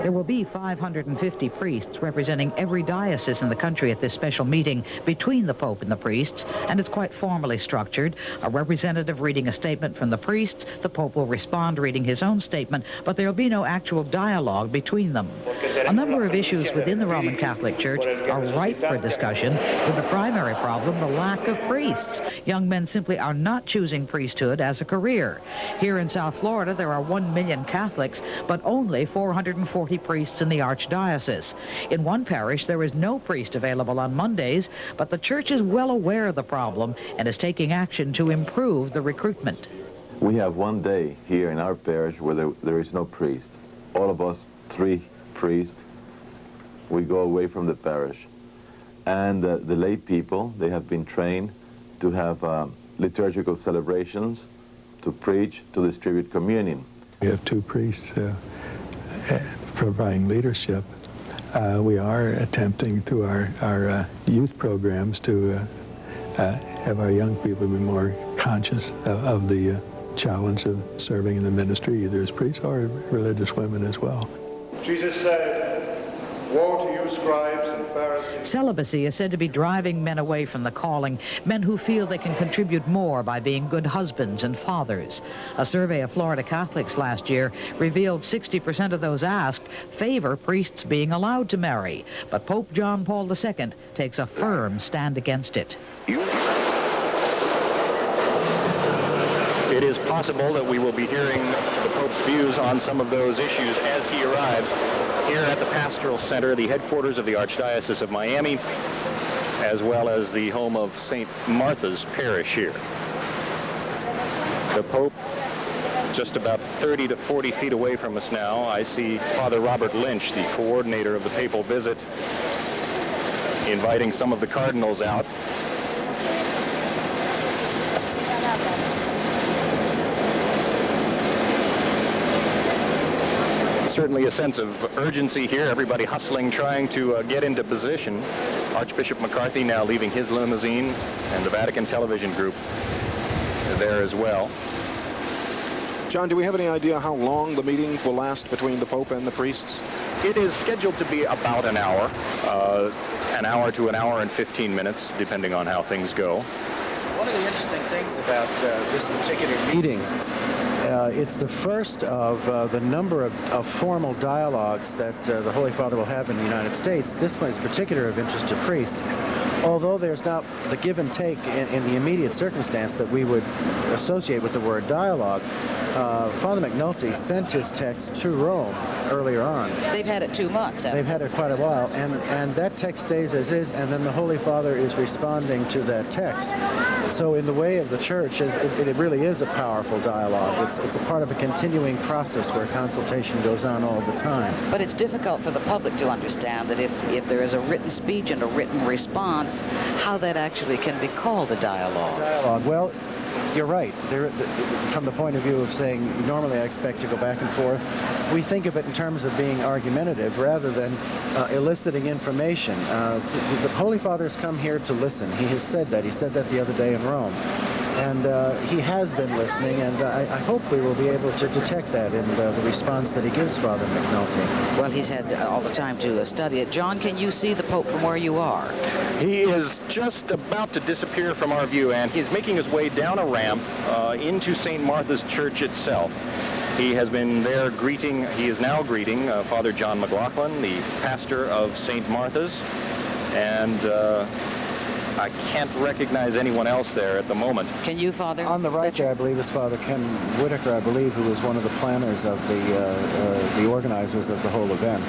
There will be 550 priests representing every diocese in the country at this special meeting between the Pope and the priests, and it's quite formally structured. A representative reading a statement from the priests, the Pope will respond reading his own statement, but there will be no actual dialogue between them. A number of issues within the Roman Catholic Church are ripe for discussion, with the primary problem the lack of priests. Young men simply are not choosing priesthood as a career. Here in South Florida, there are 1 million Catholics, but only 440 priests in the Archdiocese. In one parish, there is no priest available on Mondays, but the church is well aware of the problem and is taking action to improve the recruitment. We have one day here in our parish where there is no priest. All of us, 3 priests, we go away from the parish. And the lay people, they have been trained to have liturgical celebrations, to preach, to distribute communion. We have 2 priests providing leadership. We are attempting through our youth programs to have our young people be more conscious of the challenge of serving in the ministry, either as priests or religious women as well. Jesus said, "Woe to you, scribes and Pharisees." Celibacy is said to be driving men away from the calling, men who feel they can contribute more by being good husbands and fathers. A survey of Florida Catholics last year revealed 60% of those asked favor priests being allowed to marry, but Pope John Paul II takes a firm stand against it. It is possible that we will be hearing the Pope's views on some of those issues as he arrives here at the Pastoral Center, the headquarters of the Archdiocese of Miami, as well as the home of St. Martha's Parish here. The Pope just about 30 to 40 feet away from us now. I see Father Robert Lynch, the coordinator of the papal visit, inviting some of the cardinals out. Certainly a sense of urgency here, everybody hustling, trying to get into position. Archbishop McCarthy now leaving his limousine, and the Vatican Television Group there as well. John, do we have any idea how long the meeting will last between the Pope and the priests? It is scheduled to be about an hour to an hour and 15 minutes, depending on how things go. One of the interesting things about this particular meeting, it's the first of the number of formal dialogues that the Holy Father will have in the United States. This one is particularly of interest to priests. Although there's not the give and take in the immediate circumstance that we would associate with the word dialogue, Father McNulty sent his text to Rome earlier on. They've had it 2 months. They've had it quite a while, and that text stays as is, and then the Holy Father is responding to that text. So in the way of the Church, it really is a powerful dialogue. It's a part of a continuing process where consultation goes on all the time. But it's difficult for the public to understand that if there is a written speech and a written response, how that actually can be called a dialogue. Dialogue. Well, you're right. From the point of view of saying, normally I expect to go back and forth, we think of it in terms of being argumentative rather than eliciting information. The Holy Father has come here to listen. He has said that. He said that the other day in Rome. And he has been listening, and I hope we will be able to detect that in the response that he gives Father McNulty. Well, he's had all the time to study it. John, can you see the Pope from where you are? He is just about to disappear from our view, and he's making his way down a ramp into St. Martha's Church itself. He has been there greeting, he is now greeting Father John McLaughlin, the pastor of St. Martha's, and I can't recognize anyone else there at the moment. Can you, Father? On the right there, I believe, is Father Ken Whitaker, I believe, who was one of the planners of the organizers of the whole event.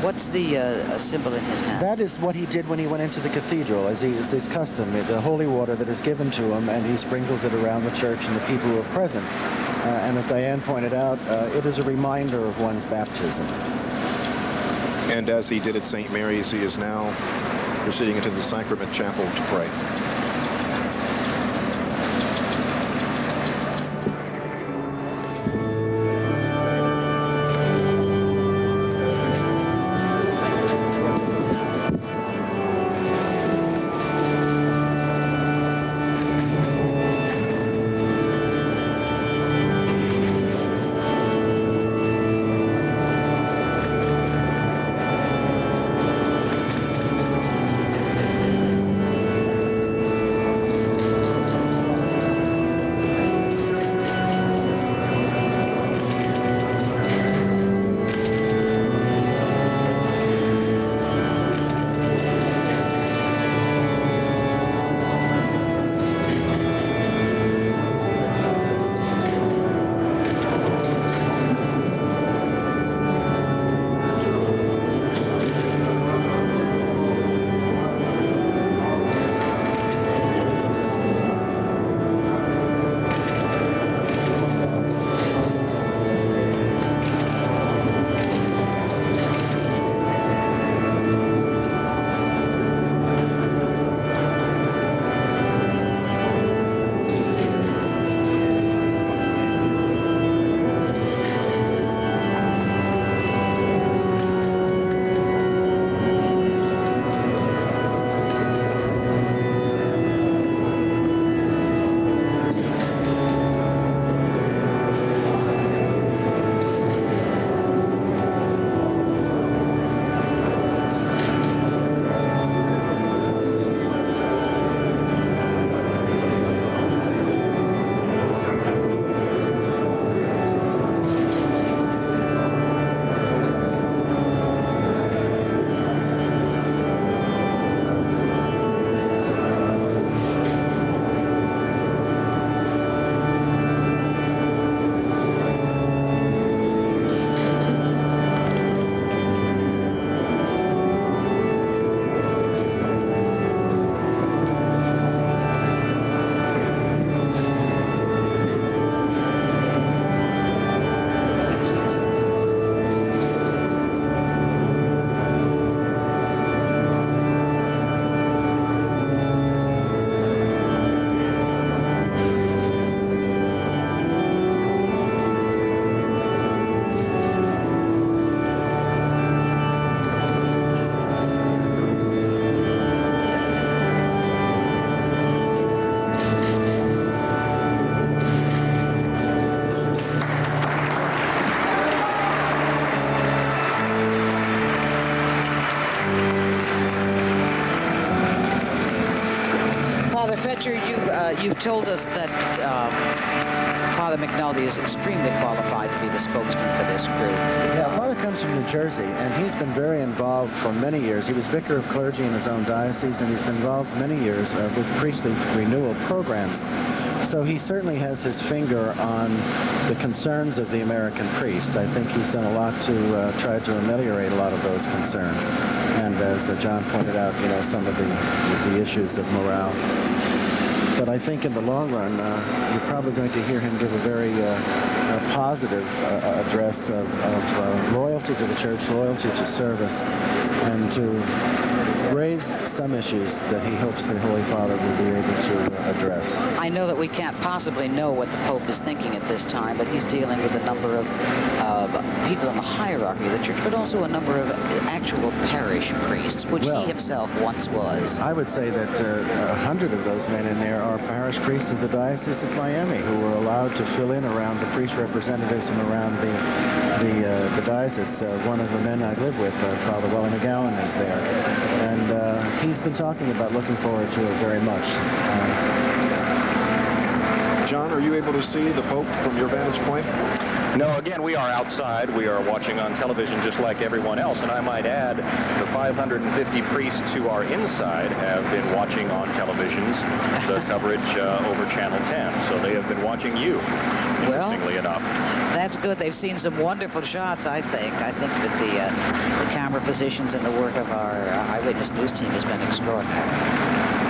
What's the symbol in his hand? That is what he did when he went into the cathedral, as is his custom, the holy water that is given to him, and he sprinkles it around the church and the people who are present. And as Diane pointed out, it is a reminder of one's baptism. And as he did at St. Mary's, he is now proceeding into the Sacrament Chapel to pray. Fletcher, you've told us that Father McNulty is extremely qualified to be the spokesman for this group. Yeah, Father comes from New Jersey, and he's been very involved for many years. He was vicar of clergy in his own diocese, and he's been involved many years with priestly renewal programs. So he certainly has his finger on the concerns of the American priest. I think he's done a lot to try to ameliorate a lot of those concerns. And as John pointed out, you know, some of the issues of morale. But I think in the long run, you're probably going to hear him give a very positive address of loyalty to the church, loyalty to service, and to raise some issues that he hopes the Holy Father will be able to address. I know that we can't possibly know what the Pope is thinking at this time, but he's dealing with a number of people in the hierarchy of the church, but also a number of actual parish priests, which he himself once was. I would say that 100 of those men in there are parish priests of the Diocese of Miami who were allowed to fill in around the priest representatives and around the diocese. One of the men I live with, Father Welly McGowan, is there. And he's been talking about looking forward to it very much. John, are you able to see the Pope from your vantage point? No, again, we are outside. We are watching on television just like everyone else. And I might add, the 550 priests who are inside have been watching on televisions the coverage over Channel 10. So they have been watching you, interestingly enough. That's good. They've seen some wonderful shots, I think. I think that the camera positions and the work of our eyewitness news team has been extraordinary.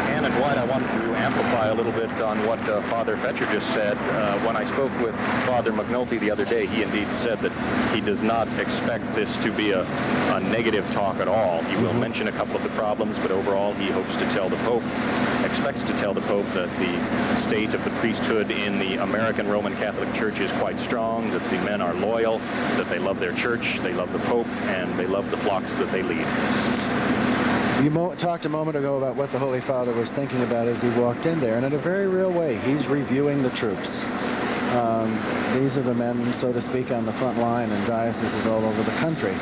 And Dwight, I wanted to amplify a little bit on what Father Fetcher just said. When I spoke with Father McNulty the other day, he indeed said that he does not expect this to be a negative talk at all. He will mention a couple of the problems, but overall he hopes to tell the Pope, expects to tell the Pope that the state of the priesthood in the American Roman Catholic Church is quite strong, that the men are loyal, that they love their church, they love the Pope, and they love the flocks that they lead. You talked a moment ago about what the Holy Father was thinking about as he walked in there, and in a very real way, he's reviewing the troops. These are the men, so to speak, on the front line in dioceses all over the country,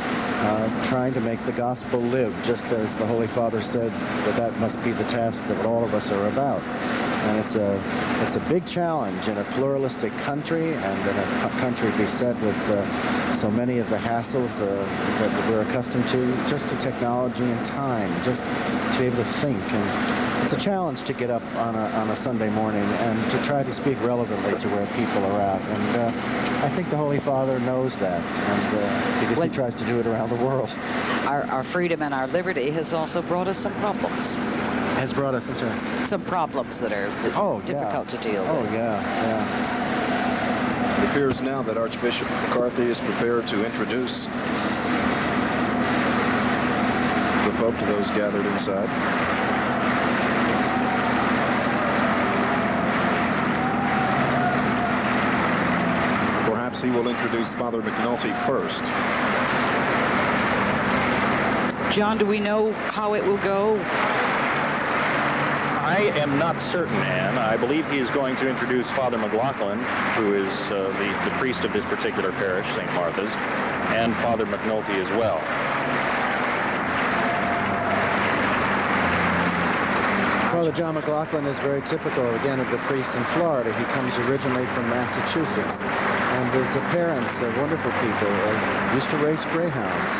trying to make the gospel live, just as the Holy Father said that must be the task that all of us are about. And it's a big challenge in a pluralistic country and in a country beset with so many of the hassles that we're accustomed to, just to technology and time, just to be able to think. And it's a challenge to get up on a Sunday morning and to try to speak relevantly to where people are at. And I think the Holy Father knows that, and because he tries to do it around the world. Our freedom and our liberty has also brought us some problems. Has brought us, I'm sorry? Some problems that are difficult to deal with. Oh, yeah. It appears now that Archbishop McCarthy is prepared to introduce the Pope to those gathered inside. Perhaps he will introduce Father McNulty first. John, do we know how it will go? I am not certain, Anne. I believe he is going to introduce Father McLaughlin, who is the priest of this particular parish, St. Martha's, and Father McNulty as well. Father John McLaughlin is very typical, again, of the priests in Florida. He comes originally from Massachusetts, and his parents are wonderful people. Used to race greyhounds.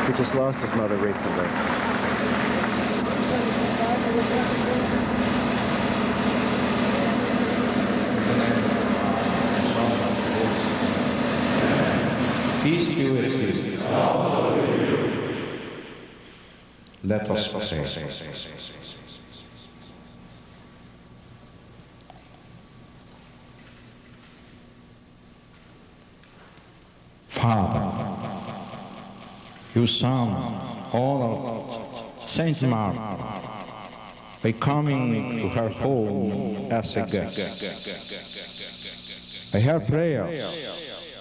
He just lost his mother recently. Peace be with you. Let us pray. Father, you saw all of Saint Martha by coming to her home as a guest. By her prayers,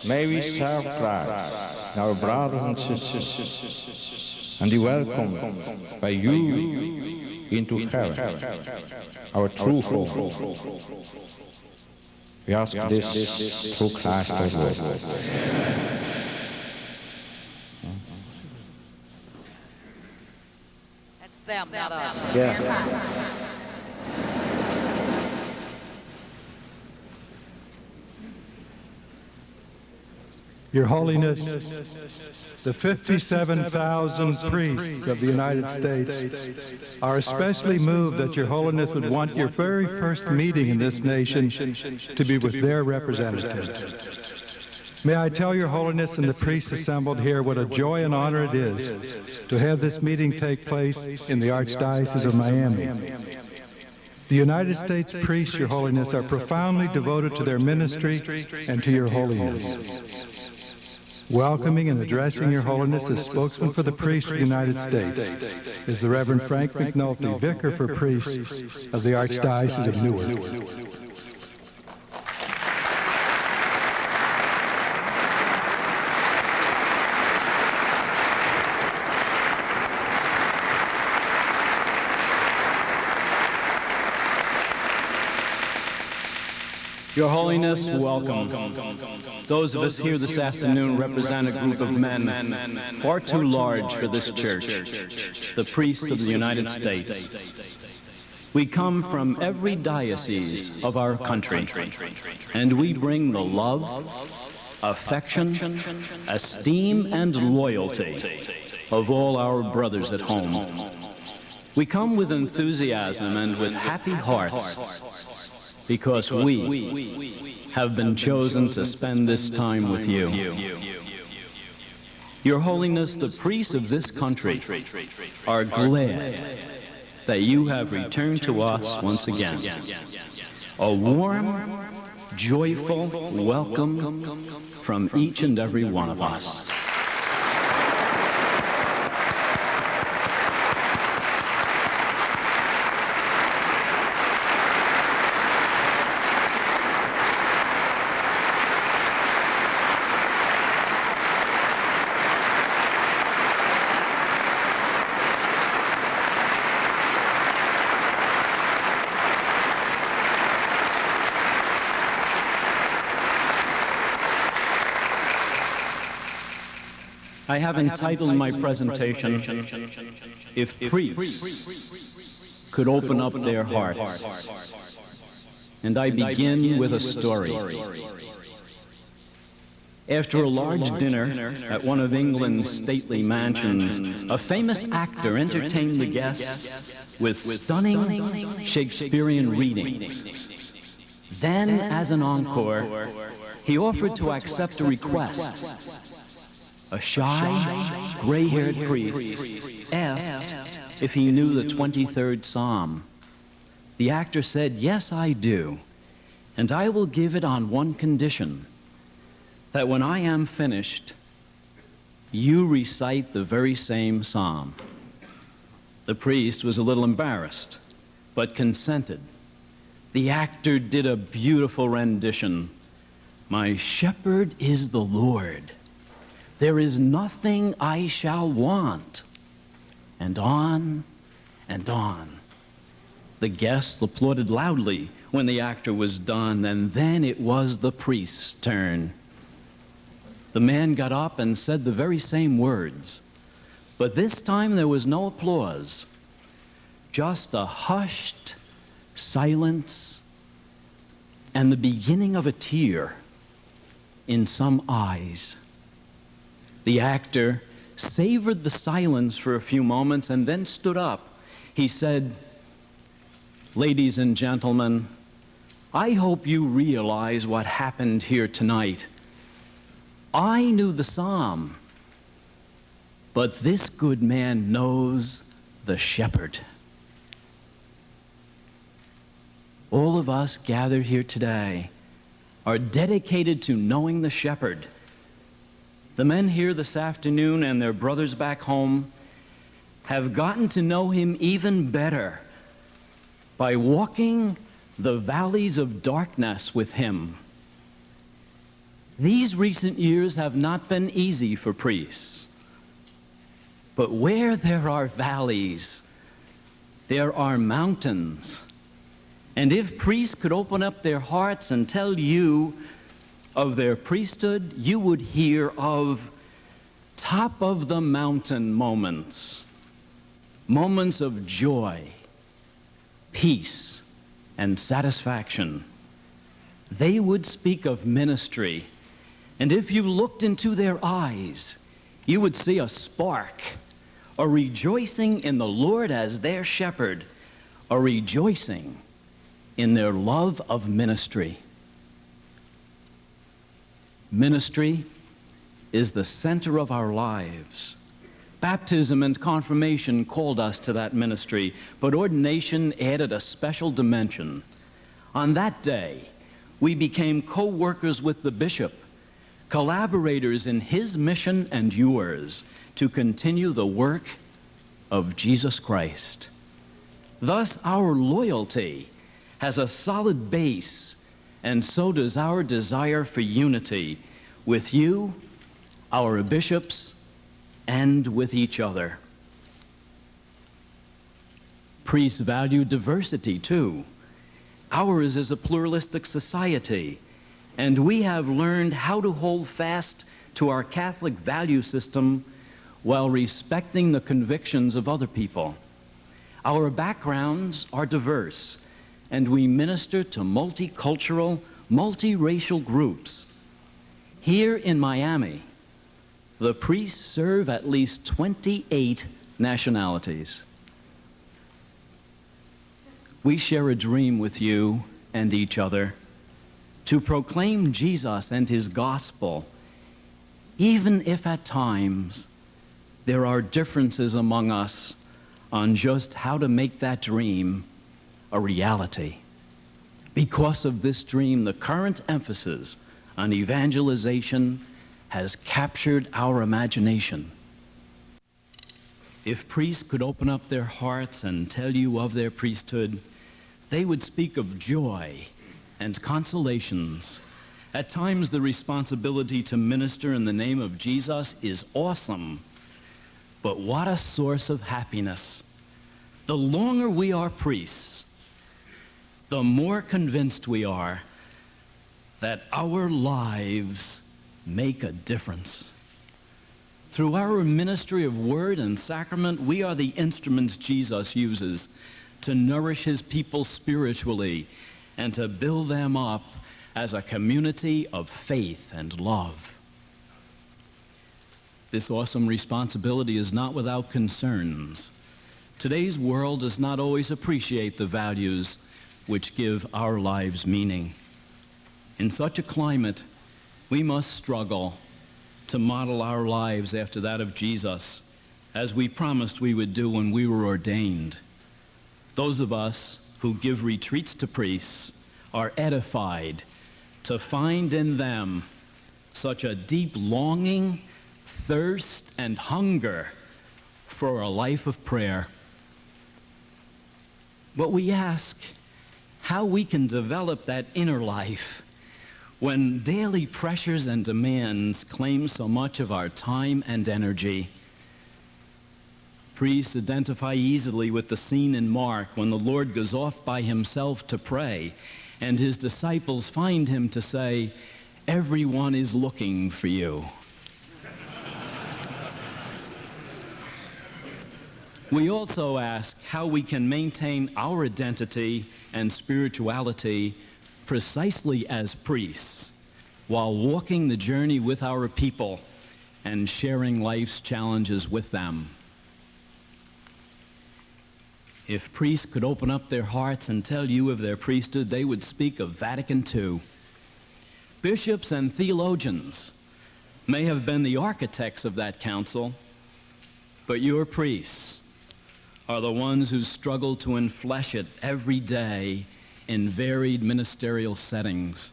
may we serve Christ, our brothers and sisters, and be welcomed by you into heaven, our true home. We ask this through Christ our Lord. Them, not us. Yeah. Your Holiness, the 57,000 priests of the United States are especially moved that Your Holiness would want your very first meeting in this nation to be with their representatives. May I tell Your Holiness and the priests assembled here what a joy and honor it is to have this meeting take place in the Archdiocese of Miami. The United States priests, Your Holiness, are profoundly devoted to their ministry and to Your Holiness. Welcoming and addressing Your Holiness as spokesman for the priests of the United States is the Reverend Frank McNulty, Vicar for Priests of the Archdiocese of Newark. Your Holiness, welcome. Those of us here this afternoon represent a group of men far too large for this church, the priests of the United States. We come from every diocese of our country, and we bring the love, affection, esteem, and loyalty of all our brothers at home. We come with enthusiasm and with happy hearts, because we have been chosen to spend this time with you. Your Holiness, the priests of this country are glad that you have returned to us once again. A warm, joyful welcome from each and every one of us. I have entitled my presentation, If Priests Could Open Up Their Hearts. And I begin with a story. After a large dinner at one of England's stately mansions, a famous actor entertained the guests with stunning Shakespearean readings. Then, as an encore, he offered to accept a request. A shy, gray-haired priest asked if he knew the 23rd Psalm. The actor said, "Yes, I do, and I will give it on one condition, that when I am finished, you recite the very same psalm." The priest was a little embarrassed, but consented. The actor did a beautiful rendition. "My shepherd is the Lord. There is nothing I shall want." And on and on. The guests applauded loudly when the actor was done, and then it was the priest's turn. The man got up and said the very same words, but this time there was no applause, just a hushed silence and the beginning of a tear in some eyes. The actor savored the silence for a few moments and then stood up. He said, "Ladies and gentlemen, I hope you realize what happened here tonight. I knew the psalm, but this good man knows the shepherd." All of us gathered here today are dedicated to knowing the shepherd. The men here this afternoon and their brothers back home have gotten to know him even better by walking the valleys of darkness with him. These recent years have not been easy for priests, but where there are valleys, there are mountains. And if priests could open up their hearts and tell you of their priesthood, you would hear of top of the mountain moments, moments of joy, peace, and satisfaction. They would speak of ministry, and if you looked into their eyes, you would see a spark, a rejoicing in the Lord as their shepherd, a rejoicing in their love of ministry. Ministry is the center of our lives. Baptism and confirmation called us to that ministry, but ordination added a special dimension. On that day, we became co-workers with the bishop, collaborators in his mission and yours to continue the work of Jesus Christ. Thus, our loyalty has a solid base, and so does our desire for unity with you, our bishops, and with each other. Priests value diversity, too. Ours is a pluralistic society, and we have learned how to hold fast to our Catholic value system while respecting the convictions of other people. Our backgrounds are diverse, and we minister to multicultural, multiracial groups. Here in Miami, the priests serve at least 28 nationalities. We share a dream with you and each other to proclaim Jesus and his gospel, even if at times there are differences among us on just how to make that dream a reality. Because of this dream, the current emphasis on evangelization has captured our imagination. If priests could open up their hearts and tell you of their priesthood, they would speak of joy and consolations. At times, the responsibility to minister in the name of Jesus is awesome, but what a source of happiness. The longer we are priests, the more convinced we are that our lives make a difference. Through our ministry of word and sacrament, we are the instruments Jesus uses to nourish his people spiritually and to build them up as a community of faith and love. This awesome responsibility is not without concerns. Today's world does not always appreciate the values which give our lives meaning. In such a climate, we must struggle to model our lives after that of Jesus, as we promised we would do when we were ordained. Those of us who give retreats to priests are edified to find in them such a deep longing, thirst, and hunger for a life of prayer. But we ask how we can develop that inner life when daily pressures and demands claim so much of our time and energy. Priests identify easily with the scene in Mark when the Lord goes off by himself to pray, and his disciples find him to say, "Everyone is looking for you." We also ask how we can maintain our identity and spirituality precisely as priests while walking the journey with our people and sharing life's challenges with them. If priests could open up their hearts and tell you of their priesthood, they would speak of Vatican II. Bishops and theologians may have been the architects of that council, but your priests are the ones who struggle to enflesh it every day in varied ministerial settings.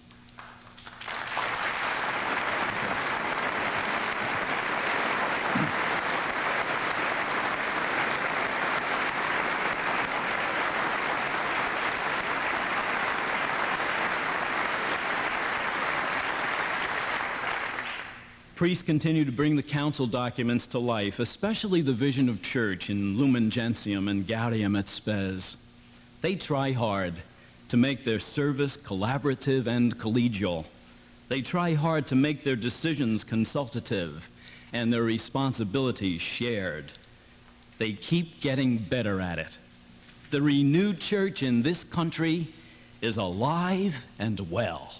Priests continue to bring the council documents to life, especially the vision of church in Lumen Gentium and Gaudium et Spes. They try hard to make their service collaborative and collegial. They try hard to make their decisions consultative and their responsibilities shared. they keep getting better at it. The renewed church in this country is alive and well.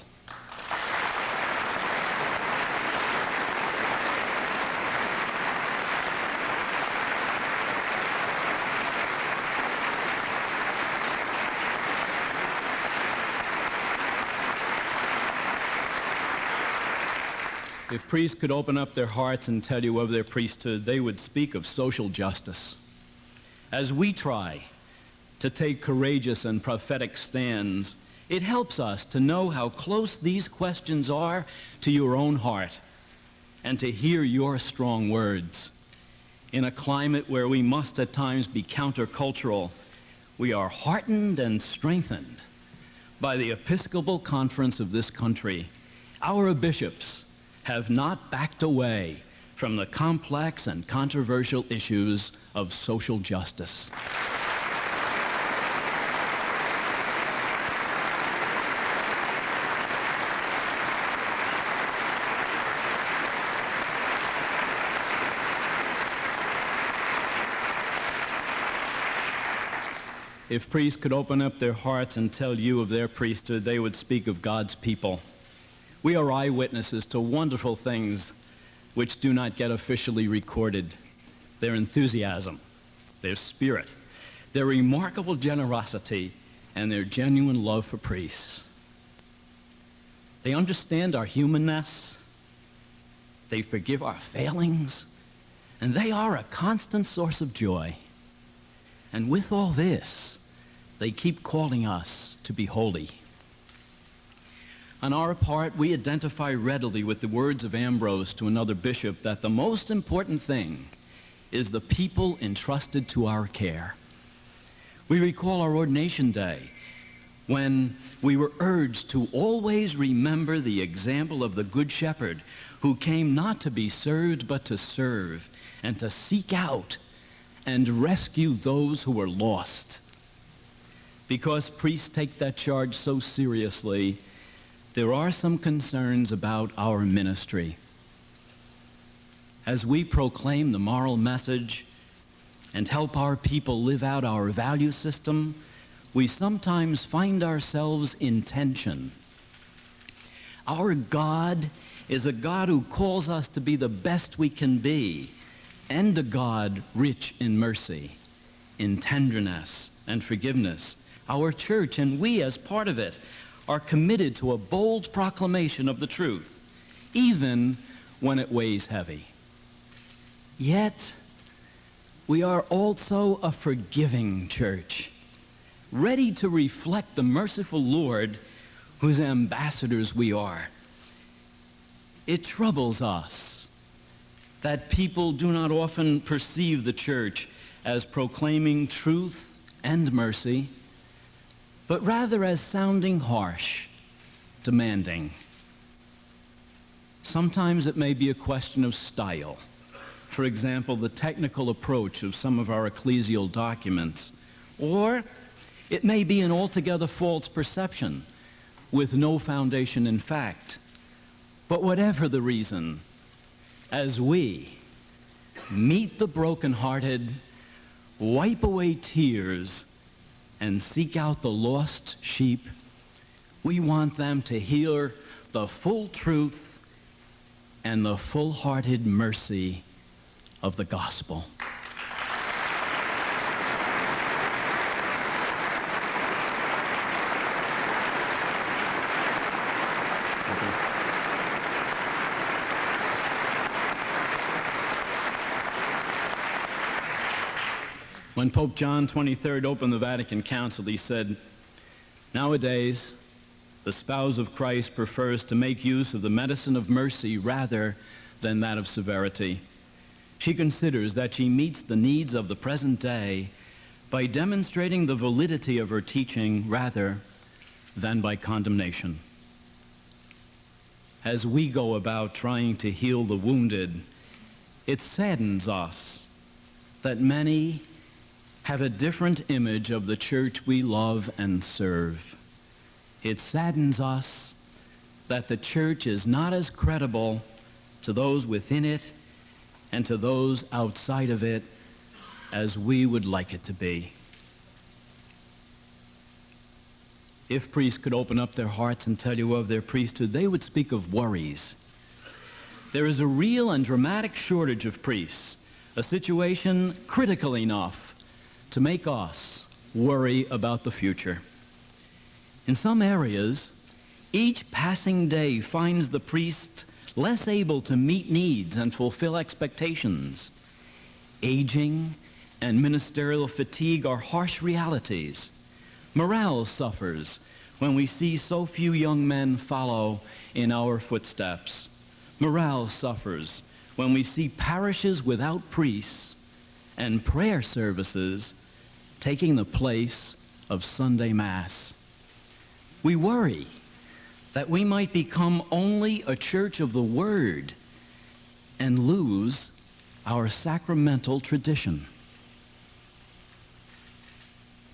If priests could open up their hearts and tell you of their priesthood, they would speak of social justice. As we try to take courageous and prophetic stands, it helps us to know how close these questions are to your own heart and to hear your strong words. In a climate where we must at times be countercultural, we are heartened and strengthened by the Episcopal Conference of this country. Our bishops have not backed away from the complex and controversial issues of social justice. If priests could open up their hearts and tell you of their priesthood, they would speak of God's people. We are eyewitnesses to wonderful things which do not get officially recorded. Their enthusiasm, their spirit, their remarkable generosity, and their genuine love for priests. They understand our humanness, they forgive our failings, and they are a constant source of joy. And with all this, they keep calling us to be holy. On our part, we identify readily with the words of Ambrose to another bishop that the most important thing is the people entrusted to our care. We recall our ordination day when we were urged to always remember the example of the Good Shepherd who came not to be served but to serve and to seek out and rescue those who were lost. Because priests take that charge so seriously, there are some concerns about our ministry. As we proclaim the moral message and help our people live out our value system, we sometimes find ourselves in tension. Our God is a God who calls us to be the best we can be, and a God rich in mercy, in tenderness and forgiveness. Our church, and we as part of it, are committed to a bold proclamation of the truth, even when it weighs heavy. Yet, we are also a forgiving church, ready to reflect the merciful Lord whose ambassadors we are. It troubles us that people do not often perceive the church as proclaiming truth and mercy, but rather as sounding harsh, demanding. Sometimes it may be a question of style. For example, the technical approach of some of our ecclesial documents. Or it may be an altogether false perception with no foundation in fact. But whatever the reason, as we meet the brokenhearted, wipe away tears, and seek out the lost sheep, we want them to hear the full truth and the full-hearted mercy of the gospel. When Pope John XXIII opened the Vatican Council, he said, "Nowadays, the spouse of Christ prefers to make use of the medicine of mercy rather than that of severity. She considers that she meets the needs of the present day by demonstrating the validity of her teaching rather than by condemnation." As we go about trying to heal the wounded, it saddens us that many have a different image of the church we love and serve. It saddens us that the church is not as credible to those within it and to those outside of it as we would like it to be. If priests could open up their hearts and tell you of their priesthood, they would speak of worries. There is a real and dramatic shortage of priests, a situation critical enough to make us worry about the future. In some areas, each passing day finds the priest less able to meet needs and fulfill expectations. Aging and ministerial fatigue are harsh realities. Morale suffers when we see so few young men follow in our footsteps. Morale suffers when we see parishes without priests and prayer services taking the place of Sunday Mass. We worry that we might become only a church of the Word and lose our sacramental tradition.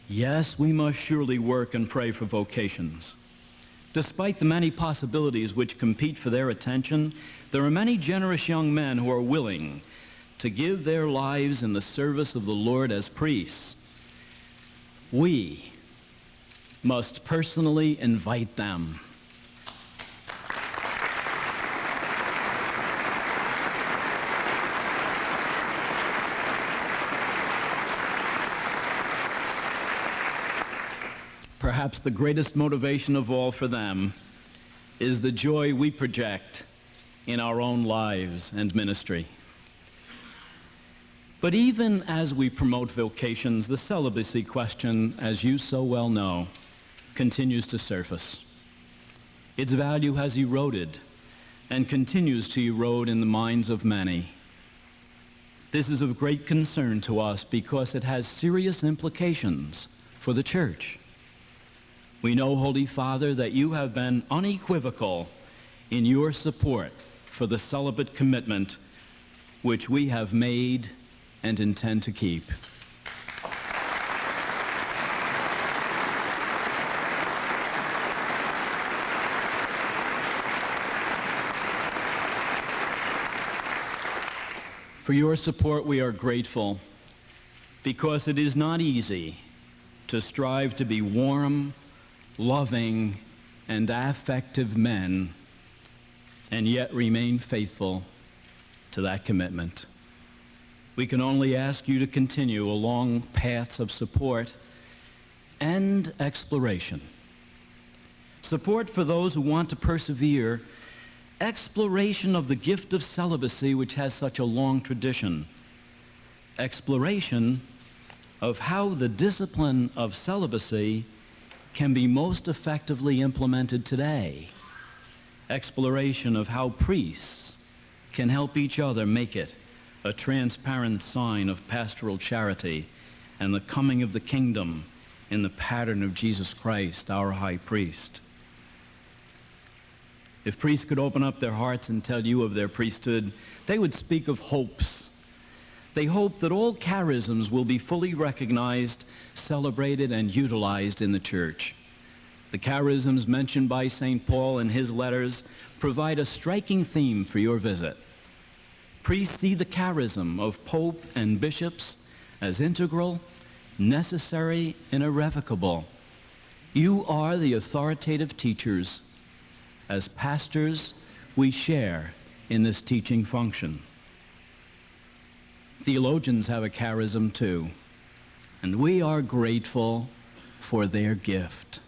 Yes, we must surely work and pray for vocations. Despite the many possibilities which compete for their attention, there are many generous young men who are willing to give their lives in the service of the Lord as priests. We must personally invite them. Perhaps the greatest motivation of all for them is the joy we project in our own lives and ministry. But even as we promote vocations, the celibacy question, as you so well know, continues to surface. Its value has eroded and continues to erode in the minds of many. This is of great concern to us because it has serious implications for the Church. We know, Holy Father, that you have been unequivocal in your support for the celibate commitment which we have made and intend to keep. For your support we are grateful, because it is not easy to strive to be warm, loving, and affective men, and yet remain faithful to that commitment. We can only ask you to continue along paths of support and exploration. Support for those who want to persevere, exploration of the gift of celibacy, which has such a long tradition, exploration of how the discipline of celibacy can be most effectively implemented today, exploration of how priests can help each other make it a transparent sign of pastoral charity and the coming of the kingdom in the pattern of Jesus Christ, our high priest. If priests could open up their hearts and tell you of their priesthood, they would speak of hopes. They hope that all charisms will be fully recognized, celebrated, and utilized in the Church. The charisms mentioned by St. Paul in his letters provide a striking theme for your visit. Priests see the charism of Pope and bishops as integral, necessary, and irrevocable. You are the authoritative teachers. As pastors, we share in this teaching function. Theologians have a charism too, and we are grateful for their gift.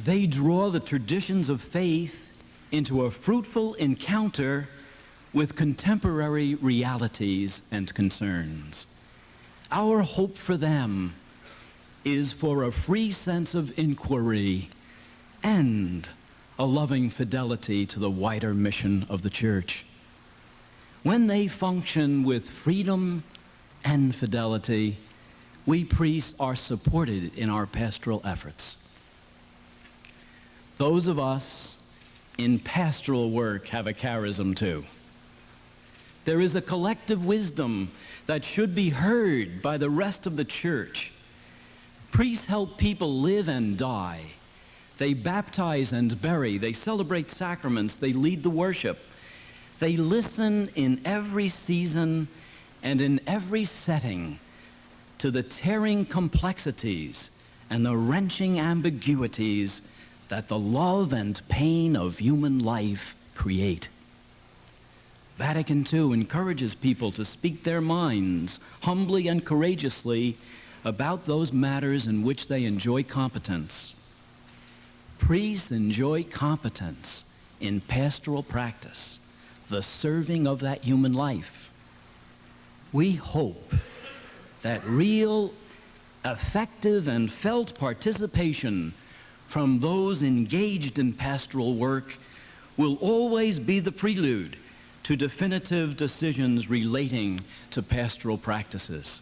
They draw the traditions of faith into a fruitful encounter with contemporary realities and concerns. Our hope for them is for a free sense of inquiry and a loving fidelity to the wider mission of the Church. When they function with freedom and fidelity, we priests are supported in our pastoral efforts. Those of us in pastoral work have a charism too. There is a collective wisdom that should be heard by the rest of the Church. Priests help people live and die. They baptize and bury. They celebrate sacraments. They lead the worship. They listen in every season and in every setting to the tearing complexities and the wrenching ambiguities that the love and pain of human life create. Vatican II encourages people to speak their minds humbly and courageously about those matters in which they enjoy competence. Priests enjoy competence in pastoral practice, the serving of that human life. We hope that real, effective, and felt participation from those engaged in pastoral work will always be the prelude to definitive decisions relating to pastoral practices.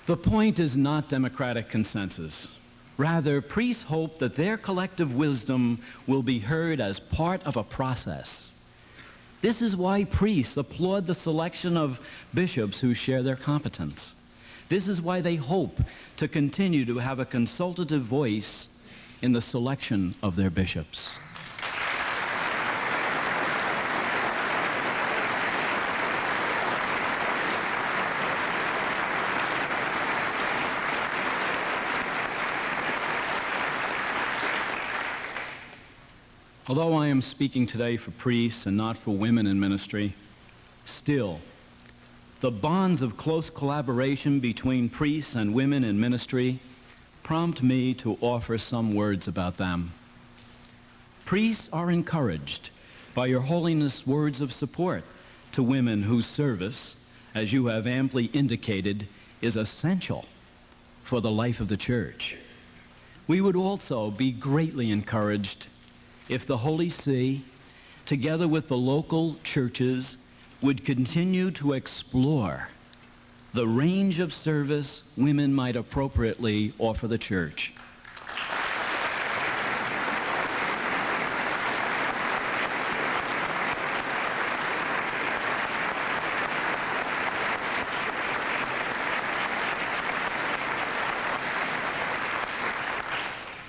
The point is not democratic consensus. Rather, priests hope that their collective wisdom will be heard as part of a process. This is why priests applaud the selection of bishops who share their competence. This is why they hope to continue to have a consultative voice in the selection of their bishops. Although I am speaking today for priests and not for women in ministry, still, the bonds of close collaboration between priests and women in ministry prompt me to offer some words about them. Priests are encouraged by Your Holiness' words of support to women whose service, as you have amply indicated, is essential for the life of the Church. We would also be greatly encouraged if the Holy See, together with the local churches, would continue to explore the range of service women might appropriately offer the Church.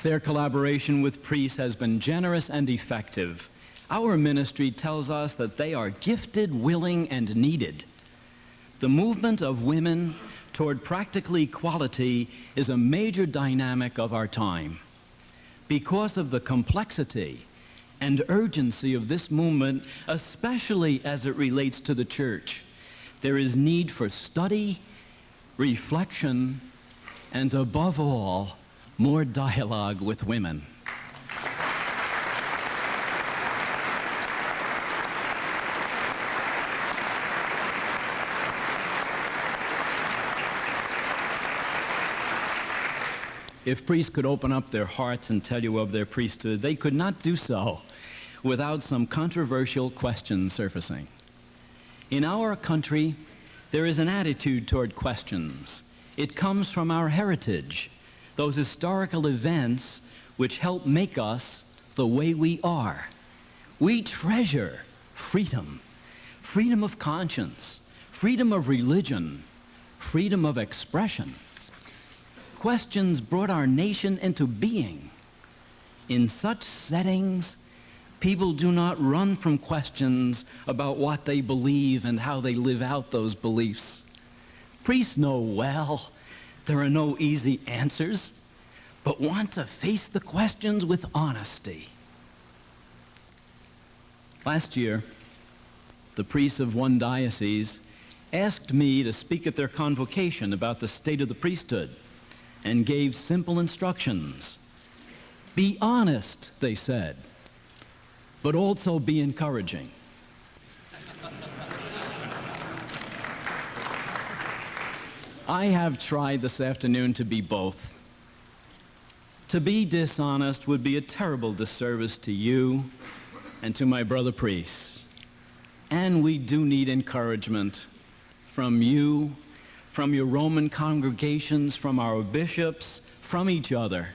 Their collaboration with priests has been generous and effective. Our ministry tells us that they are gifted, willing, and needed. The movement of women toward practical equality is a major dynamic of our time. Because of the complexity and urgency of this movement, especially as it relates to the Church, there is need for study, reflection, and above all, more dialogue with women. If priests could open up their hearts and tell you of their priesthood, they could not do so without some controversial questions surfacing. In our country, there is an attitude toward questions. It comes from our heritage, those historical events which help make us the way we are. We treasure freedom, freedom of conscience, freedom of religion, freedom of expression. Questions brought our nation into being. In such settings, people do not run from questions about what they believe and how they live out those beliefs. Priests know well there are no easy answers, but want to face the questions with honesty. Last year, the priests of one diocese asked me to speak at their convocation about the state of the priesthood and gave simple instructions. Be honest, they said, but also be encouraging. I have tried this afternoon to be both. To be dishonest would be a terrible disservice to you and to my brother priests. And we do need encouragement from you, from your Roman congregations, from our bishops, from each other.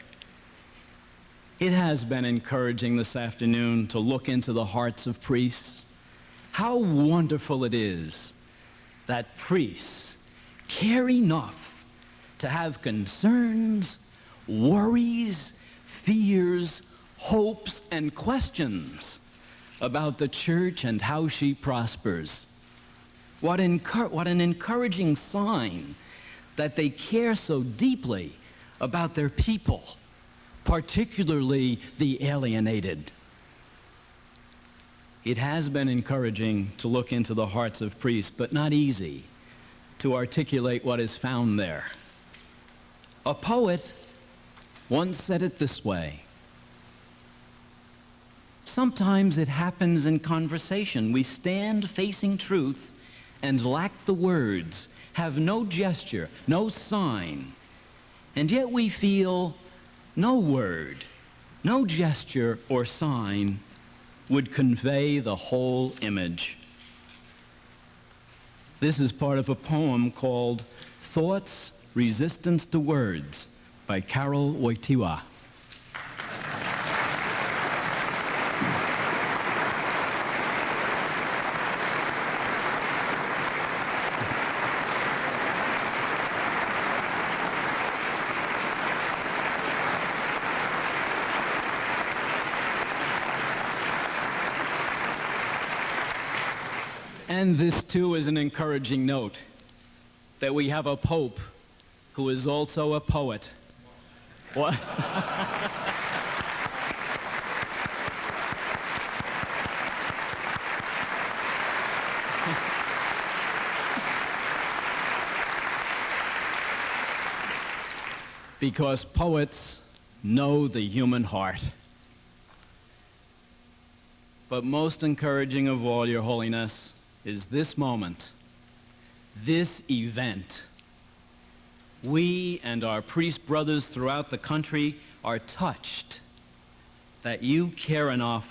It has been encouraging this afternoon to look into the hearts of priests. How wonderful it is that priests care enough to have concerns, worries, fears, hopes, and questions about the church and how she prospers. What an encouraging sign that they care so deeply about their people, particularly the alienated. It has been encouraging to look into the hearts of priests, but not easy to articulate what is found there. A poet once said it this way: sometimes it happens in conversation. We stand facing truth and lack the words, have no gesture, no sign, and yet we feel no word, no gesture or sign would convey the whole image. This is part of a poem called Thoughts, Resistance to Words by Carol Wojtyła. And this, too, is an encouraging note, that we have a pope who is also a poet. What? Because poets know the human heart. But most encouraging of all, Your Holiness, is this moment, this event. We and our priest brothers throughout the country are touched that you care enough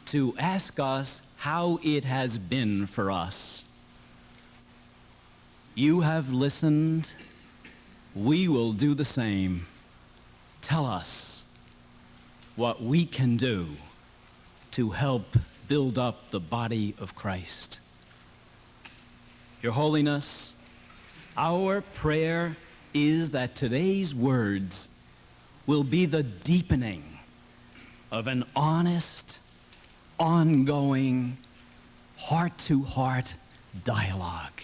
to ask us how it has been for us. You have listened. We will do the same. Tell us what we can do to help build up the body of Christ. Your Holiness, our prayer is that today's words will be the deepening of an honest, ongoing, heart-to-heart dialogue.